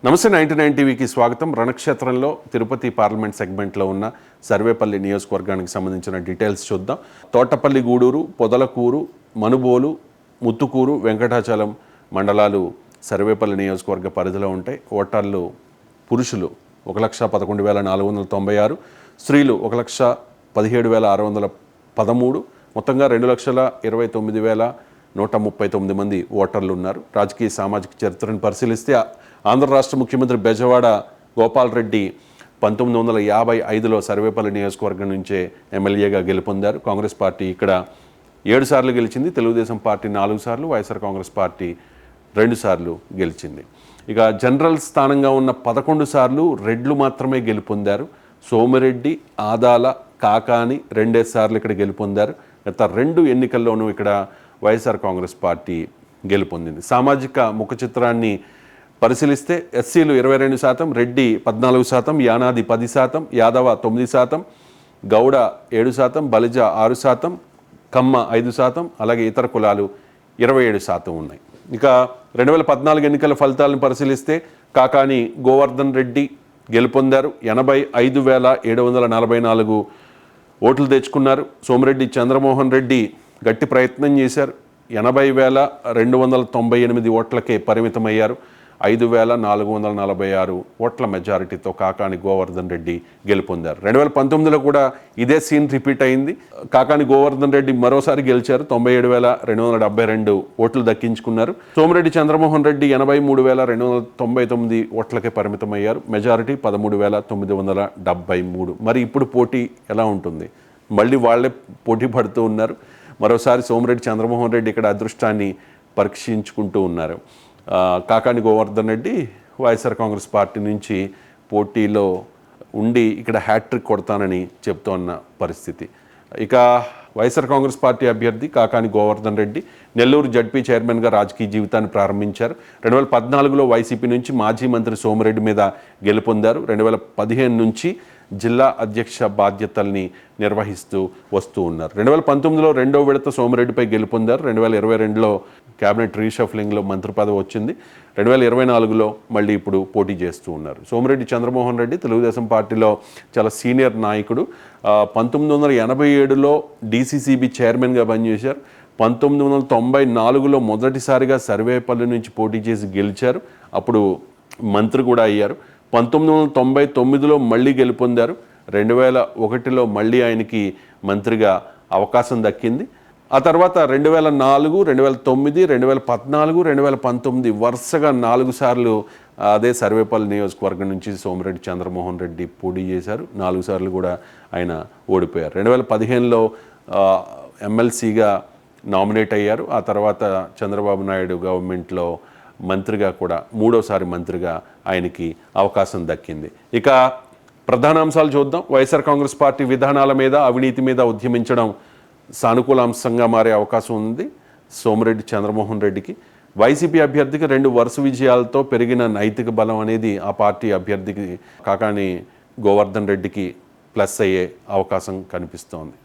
నమస్తే 99 టీవీకి స్వాగతం. రణక్షేత్రంలో తిరుపతి పార్లమెంట్ సెగ్మెంట్లో ఉన్న సర్వేపల్లి నియోజకవర్గానికి సంబంధించిన డీటెయిల్స్ చూద్దాం. తోటపల్లి గూడూరు, పొదలకూరు, మనుబోలు, ముత్తుకూరు, వెంకటాచలం మండలాలు సర్వేపల్లి నియోజకవర్గ పరిధిలో ఉంటాయి. ఓటర్లు పురుషులు 1,11,496, స్త్రీలు 1,17,613, మొత్తంగా 2,29,139 మంది ఓటర్లు ఉన్నారు. రాజకీయ సామాజిక చరిత్రను పరిశీలిస్తే ఆంధ్ర రాష్ట్ర ముఖ్యమంత్రి బెజవాడ గోపాల్ రెడ్డి 1955లో సర్వేపల్లి నియోజకవర్గం నుంచే ఎమ్మెల్యేగా గెలుపొందారు. కాంగ్రెస్ పార్టీ ఇక్కడ 7 సార్లు గెలిచింది. తెలుగుదేశం పార్టీ 4 సార్లు, వైఎస్ఆర్ కాంగ్రెస్ పార్టీ 2 సార్లు గెలిచింది. ఇక జనరల్ స్థానంగా ఉన్న 11 సార్లు రెడ్లు మాత్రమే గెలుపొందారు. సోమిరెడ్డి, ఆదాల, కాకాని 2 సార్లు ఇక్కడ గెలుపొందారు. గత 2 ఎన్నికల్లోనూ ఇక్కడ వైఎస్ఆర్ కాంగ్రెస్ పార్టీ గెలుపొందింది. సామాజిక ముఖ చిత్రాన్ని పరిశీలిస్తే ఎస్సీలు 22%, రెడ్డి 14%, యానాది 10%, యాదవ 9%, గౌడ 7%, బలిజ 6%, కమ్మ 5%, అలాగే ఇతర కులాలు 27% ఉన్నాయి. ఇక 2014 ఎన్నికల ఫలితాలను పరిశీలిస్తే కాకాని గోవర్ధన్ రెడ్డి గెలుపొందారు. 85,744 ఓట్లు తెచ్చుకున్నారు. సోమిరెడ్డి చంద్రమోహన్ రెడ్డి గట్టి ప్రయత్నం చేశారు. 80,298 ఓట్లకే పరిమితమయ్యారు. 5,446 ఓట్ల మెజారిటీతో కాకాని గోవర్ధన్ రెడ్డి గెలుపొందారు. 2019లో కూడా ఇదే సీన్ రిపీట్ అయింది. కాకాని గోవర్ధన్ రెడ్డి మరోసారి గెలిచారు. 97,272 ఓట్లు దక్కించుకున్నారు. సోమిరెడ్డి చంద్రమోహన్ రెడ్డి 83,299 ఓట్లకే పరిమితమయ్యారు. మెజారిటీ 13,973. మరి ఇప్పుడు పోటీ ఎలా ఉంటుంది? మళ్ళీ వాళ్ళే పోటీ పడుతూ ఉన్నారు. మరోసారి సోమిరెడ్డి చంద్రమోహన్ రెడ్డి ఇక్కడ అదృష్టాన్ని పరీక్షించుకుంటూ ఉన్నారు. కాకాని గోవర్ధన్ రెడ్డి వైఎస్ఆర్ కాంగ్రెస్ పార్టీ నుంచి పోటీలో ఉండి ఇక్కడ హ్యాట్రిక్ కొడతానని చెప్తోన్న పరిస్థితి. ఇక వైఎస్ఆర్ కాంగ్రెస్ పార్టీ అభ్యర్థి కాకాని గోవర్ధన్ రెడ్డి నెల్లూరు జడ్పీ చైర్మన్గా రాజకీయ జీవితాన్ని ప్రారంభించారు. 2014లో వైసీపీ నుంచి మాజీ మంత్రి సోమిరెడ్డి మీద గెలుపొందారు. 2015 నుంచి జిల్లా అధ్యక్ష బాధ్యతల్ని నిర్వహిస్తూ వస్తూ ఉన్నారు. 2019లో 2వ విడత సోమిరెడ్డిపై గెలుపొందారు. 2022లో క్యాబినెట్ రీషఫ్లింగ్లో మంత్రి పదవి వచ్చింది. 2024లో మళ్ళీ ఇప్పుడు పోటీ చేస్తూ ఉన్నారు. సోమిరెడ్డి చంద్రమోహన్ రెడ్డి తెలుగుదేశం పార్టీలో చాలా సీనియర్ నాయకుడు. 1987లో డీసీసీబీ చైర్మన్గా పనిచేశారు. 1994లో మొదటిసారిగా సర్వేపల్లి నుంచి పోటీ చేసి గెలిచారు. అప్పుడు మంత్రి కూడా అయ్యారు. 1999లో మళ్ళీ గెలుపొందారు. 2001లో మళ్ళీ ఆయనకి మంత్రిగా అవకాశం దక్కింది. ఆ తర్వాత 2004, 2009, 2014, 2019 వరుసగా 4 సార్లు అదే సర్వేపల్లి నియోజకవర్గం నుంచి సోమిరెడ్డి చంద్రమోహన్ రెడ్డి పోటీ చేశారు. 4 సార్లు కూడా ఆయన ఓడిపోయారు. 2015లో ఎమ్మెల్సీగా నామినేట్ అయ్యారు. ఆ తర్వాత చంద్రబాబు నాయుడు గవర్నమెంట్లో మంత్రిగా కూడా 3వసారి మంత్రిగా ఆయనకి అవకాశం దక్కింది. ఇక ప్రధాన అంశాలు చూద్దాం. వైఎస్ఆర్ కాంగ్రెస్ పార్టీ విధానాల మీద, అవినీతి మీద ఉద్యమించడం సానుకూల అంశంగా మారే అవకాశం ఉంది సోమిరెడ్డి చంద్రమోహన్ రెడ్డికి. వైసీపీ అభ్యర్థికి 2 వరుస విజయాలతో పెరిగిన నైతిక బలం అనేది ఆ పార్టీ అభ్యర్థికి కాకాని గోవర్ధన్ రెడ్డికి ప్లస్ అయ్యే అవకాశం కనిపిస్తోంది.